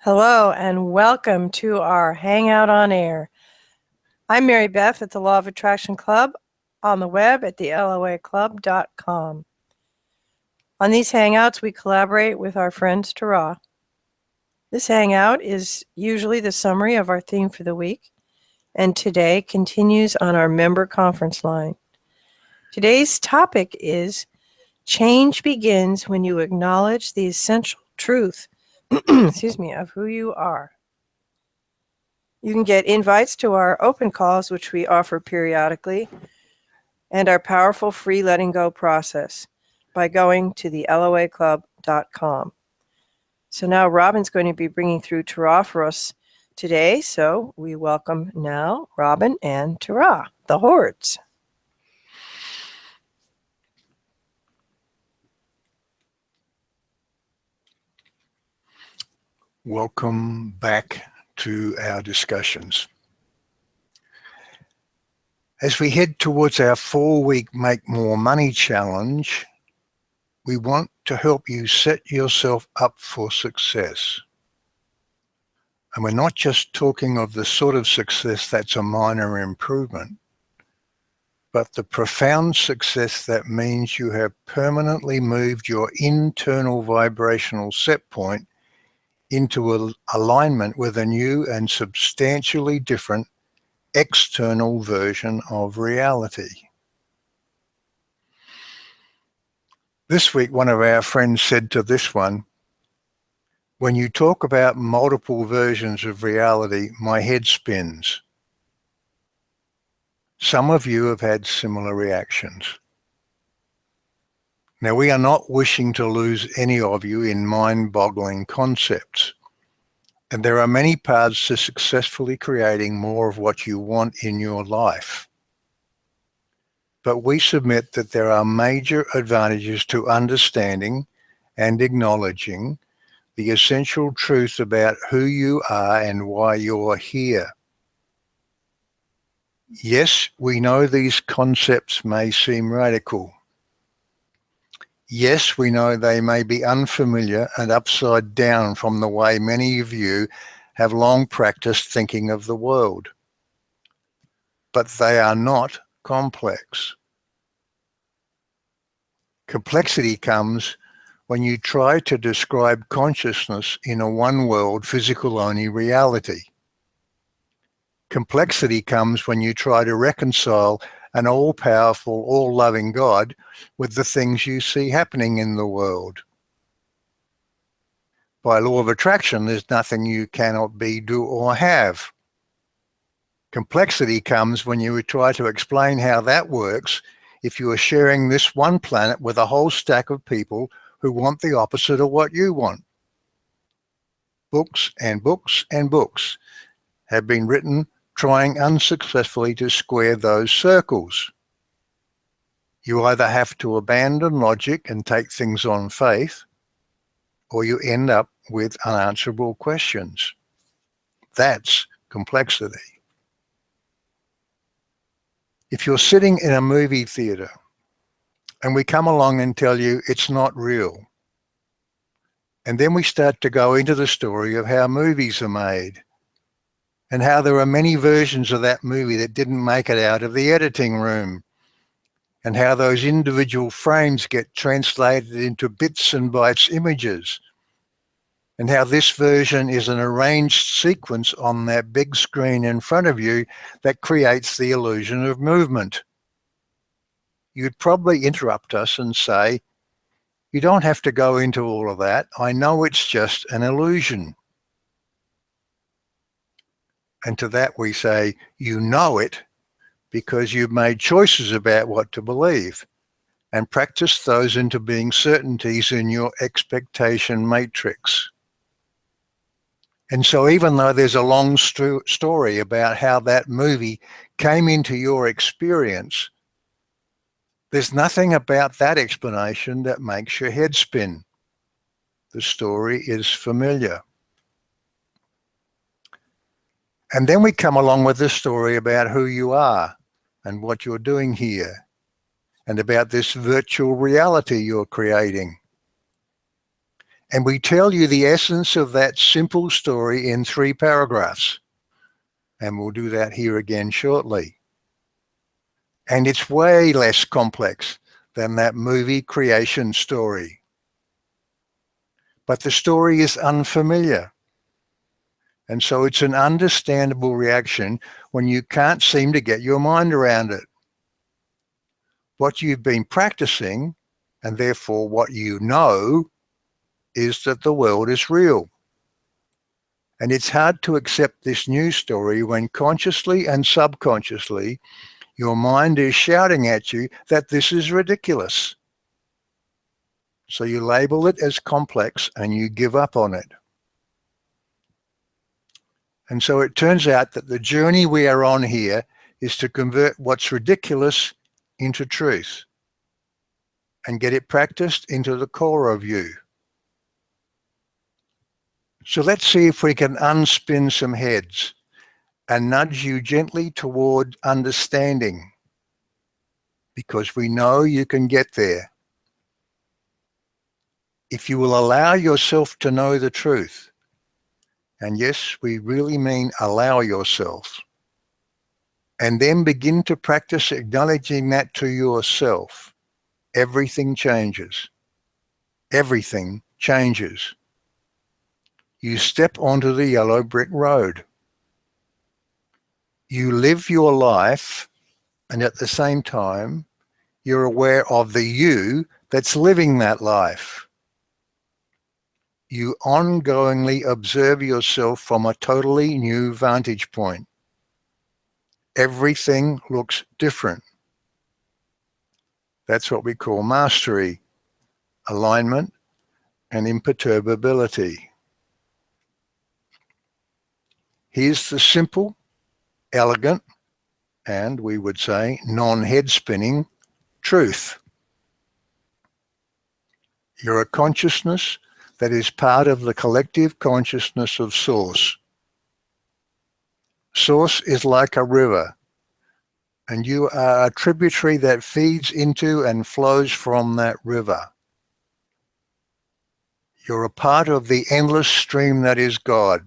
Hello and welcome to our Hangout on Air. I'm Mary Beth at the Law of Attraction Club on the web at theloaclub.com. On these Hangouts, we collaborate with our friends Tara. This Hangout is usually the summary of our theme for the week, and today continues on our member conference line. Today's topic is change begins when you acknowledge the essential truth of who you are. You can get invites to our open calls, which we offer periodically, and our powerful free letting go process by going to theloaclub.com. So now Robin's going to be bringing through Tara for us today. So we welcome now Robin and Tara, the Hordes. Welcome back to our discussions. As we head towards our 4-week Make More Money challenge, we want to help you set yourself up for success. And we're not just talking of the sort of success that's a minor improvement, but the profound success that means you have permanently moved your internal vibrational set point into alignment with a new and substantially different external version of reality. This week, one of our friends said to this one, "When you talk about multiple versions of reality, my head spins." Some of you have had similar reactions. Now, we are not wishing to lose any of you in mind-boggling concepts. And there are many paths to successfully creating more of what you want in your life. But we submit that there are major advantages to understanding and acknowledging the essential truth about who you are and why you're here. Yes, we know these concepts may seem radical. Yes, we know they may be unfamiliar and upside down from the way many of you have long practiced thinking of the world. But they are not complex. Complexity comes when you try to describe consciousness in a one-world, physical-only reality. Complexity comes when you try to reconcile an all-powerful, all-loving God with the things you see happening in the world. By law of attraction, there's nothing you cannot be, do, or have. Complexity comes when you try to explain how that works if you are sharing this one planet with a whole stack of people who want the opposite of what you want. Books and books and books have been written trying unsuccessfully to square those circles. You either have to abandon logic and take things on faith, or you end up with unanswerable questions. That's complexity. If you're sitting in a movie theater and we come along and tell you it's not real, and then we start to go into the story of how movies are made, and how there are many versions of that movie that didn't make it out of the editing room, and how those individual frames get translated into bits and bytes images, and how this version is an arranged sequence on that big screen in front of you that creates the illusion of movement. You'd probably interrupt us and say, "You don't have to go into all of that. I know it's just an illusion." And to that we say, you know it because you've made choices about what to believe and practiced those into being certainties in your expectation matrix. And so even though there's a long story about how that movie came into your experience, there's nothing about that explanation that makes your head spin. The story is familiar. And then we come along with this story about who you are and what you're doing here, and about this virtual reality you're creating. And we tell you the essence of that simple story in 3 paragraphs. And we'll do that here again shortly. And it's way less complex than that movie creation story. But the story is unfamiliar. And so it's an understandable reaction when you can't seem to get your mind around it. What you've been practicing, and therefore what you know, is that the world is real. And it's hard to accept this new story when consciously and subconsciously your mind is shouting at you that this is ridiculous. So you label it as complex and you give up on it. And so it turns out that the journey we are on here is to convert what's ridiculous into truth and get it practiced into the core of you. So let's see if we can unspin some heads and nudge you gently toward understanding, because we know you can get there. If you will allow yourself to know the truth, and yes, we really mean allow yourself, and then begin to practice acknowledging that to yourself, everything changes. Everything changes. You step onto the yellow brick road. You live your life, and at the same time, you're aware of the you that's living that life. You ongoingly observe yourself from a totally new vantage point. Everything looks different. That's what we call mastery, alignment, and imperturbability. Here's the simple, elegant, and we would say non-head spinning truth. You're a consciousness that is part of the collective consciousness of Source. Source is like a river, and you are a tributary that feeds into and flows from that river. You're a part of the endless stream that is God.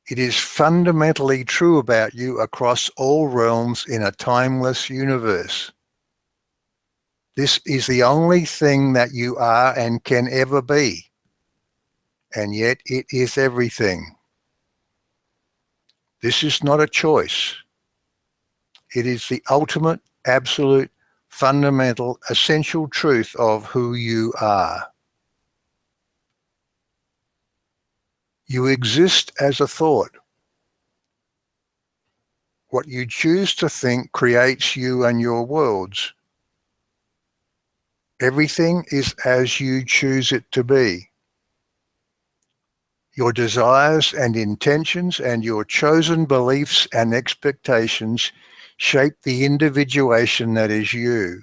It is fundamentally true about you across all realms in a timeless universe. This is the only thing that you are and can ever be, and yet it is everything. This is not a choice. It is the ultimate, absolute, fundamental, essential truth of who you are. You exist as a thought. What you choose to think creates you and your worlds. Everything is as you choose it to be. Your desires and intentions and your chosen beliefs and expectations shape the individuation that is you.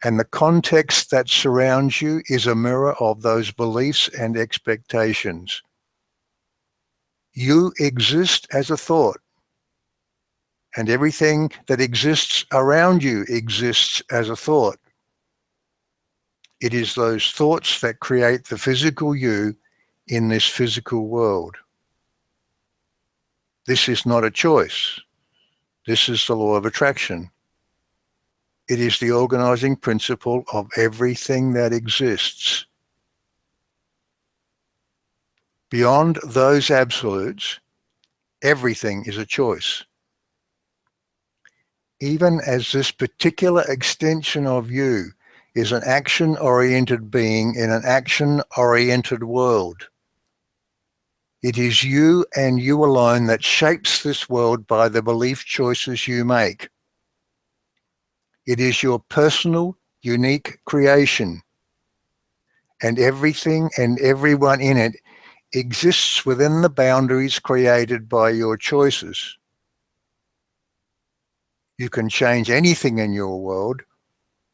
And the context that surrounds you is a mirror of those beliefs and expectations. You exist as a thought, and everything that exists around you exists as a thought. It is those thoughts that create the physical you in this physical world. This is not a choice. This is the law of attraction. It is the organizing principle of everything that exists. Beyond those absolutes, everything is a choice. Even as this particular extension of you is an action-oriented being in an action-oriented world. It is you and you alone that shapes this world by the belief choices you make. It is your personal, unique creation, and everything and everyone in it exists within the boundaries created by your choices. You can change anything in your world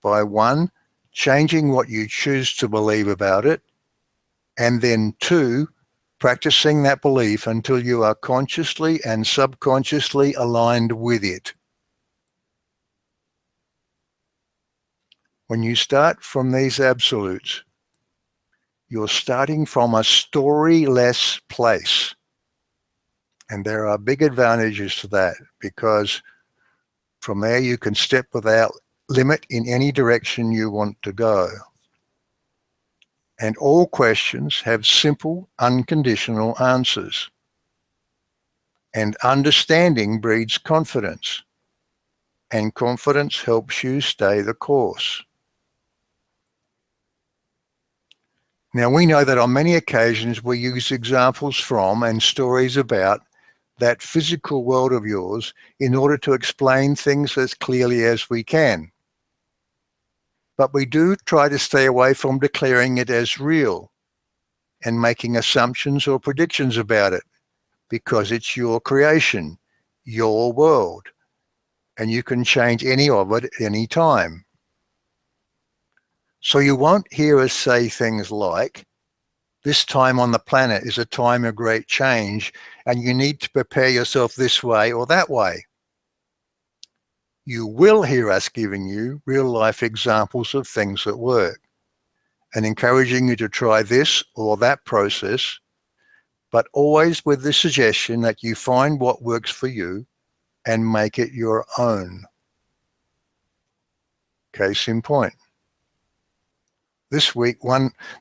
by 1, changing what you choose to believe about it, and then 2, practicing that belief until you are consciously and subconsciously aligned with it. When you start from these absolutes, you're starting from a storyless place. And there are big advantages to that, because from there you can step without limit in any direction you want to go. And all questions have simple, unconditional answers. And understanding breeds confidence. And confidence helps you stay the course. Now, we know that on many occasions we use examples from and stories about that physical world of yours in order to explain things as clearly as we can. But we do try to stay away from declaring it as real and making assumptions or predictions about it, because it's your creation, your world, and you can change any of it at any time. So you won't hear us say things like, this time on the planet is a time of great change, and you need to prepare yourself this way or that way. You will hear us giving you real-life examples of things that work and encouraging you to try this or that process, but always with the suggestion that you find what works for you and make it your own. Case in point. This week,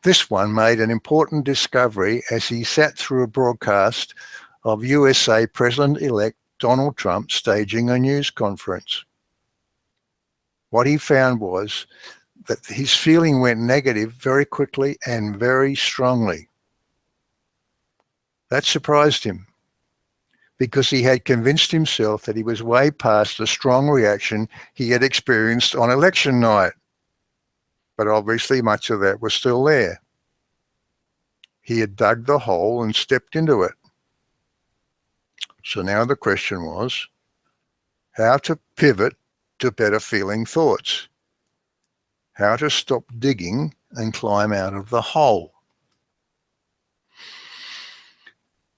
this one made an important discovery as he sat through a broadcast of USA President-elect Donald Trump staging a news conference. What he found was that his feeling went negative very quickly and very strongly. That surprised him, because he had convinced himself that he was way past the strong reaction he had experienced on election night. But obviously much of that was still there. He had dug the hole and stepped into it. So now the question was, how to pivot to better feeling thoughts? How to stop digging and climb out of the hole?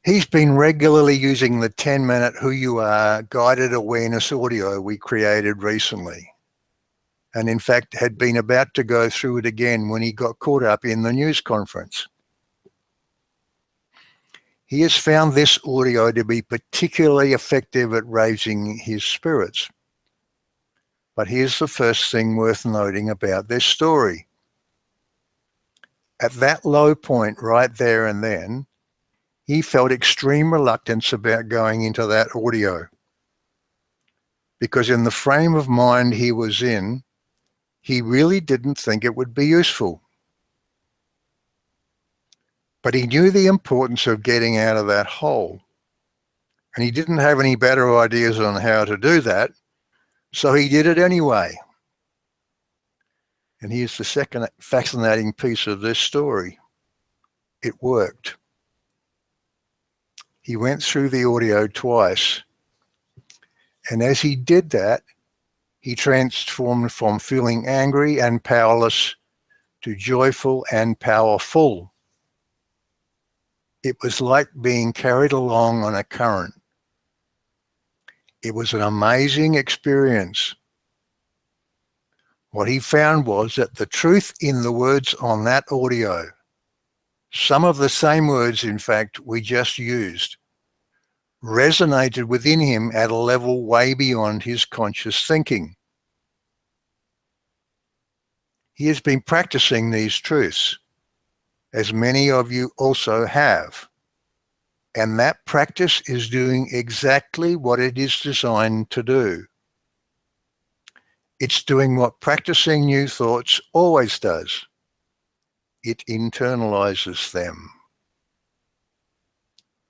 He's been regularly using the 10-minute Who You Are guided awareness audio we created recently, and in fact had been about to go through it again when he got caught up in the news conference. He has found this audio to be particularly effective at raising his spirits. But here's the first thing worth noting about this story. At that low point right there and then, he felt extreme reluctance about going into that audio, because in the frame of mind he was in, he really didn't think it would be useful. But he knew the importance of getting out of that hole, and he didn't have any better ideas on how to do that, so he did it anyway. And here's the second fascinating piece of this story. It worked. He went through the audio twice, and as he did that, he transformed from feeling angry and powerless to joyful and powerful. It was like being carried along on a current. It was an amazing experience. What he found was that the truth in the words on that audio, some of the same words, in fact, we just used, resonated within him at a level way beyond his conscious thinking. He has been practicing these truths, as many of you also have. And that practice is doing exactly what it is designed to do. It's doing what practicing new thoughts always does. It internalizes them.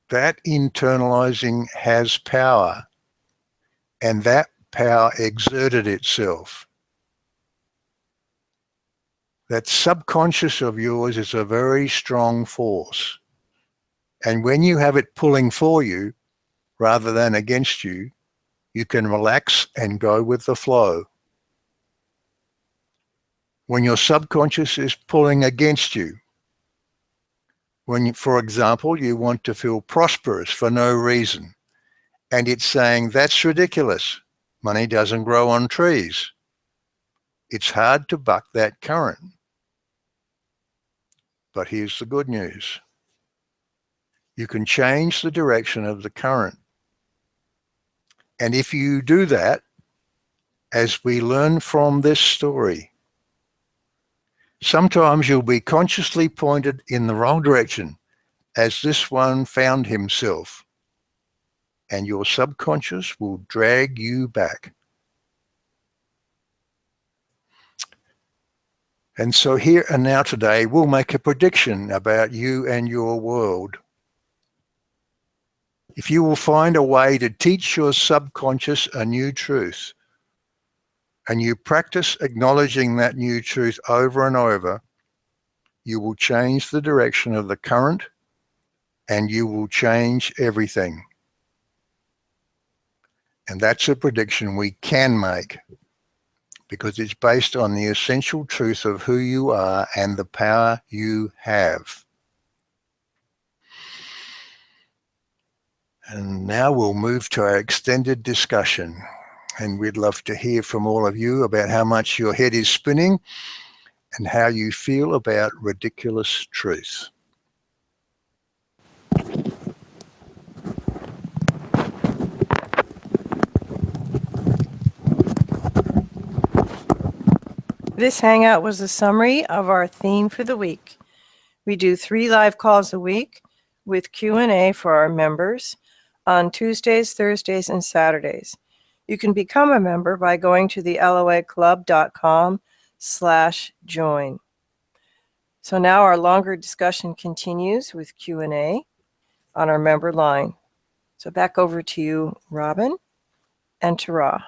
That internalizing has power, and that power exerted itself. That subconscious of yours is a very strong force. And when you have it pulling for you rather than against you, you can relax and go with the flow. When your subconscious is pulling against you, when, for example, you want to feel prosperous for no reason, and it's saying, that's ridiculous, money doesn't grow on trees, It's hard to buck that current. But here's the good news. You can change the direction of the current. And if you do that, as we learn from this story, sometimes you'll be consciously pointed in the wrong direction, as this one found himself, and your subconscious will drag you back. And so here and now today, we'll make a prediction about you and your world. If you will find a way to teach your subconscious a new truth, and you practice acknowledging that new truth over and over, you will change the direction of the current and you will change everything. And that's a prediction we can make because it's based on the essential truth of who you are and the power you have. And now we'll move to our extended discussion. And we'd love to hear from all of you about how much your head is spinning and how you feel about ridiculous truth. This hangout was a summary of our theme for the week. We do 3 live calls a week with Q&A for our members on Tuesdays, Thursdays, and Saturdays. You can become a member by going to the loaclub.com/join. So now our longer discussion continues with Q&A on our member line. So back over to you, Robin and Tara.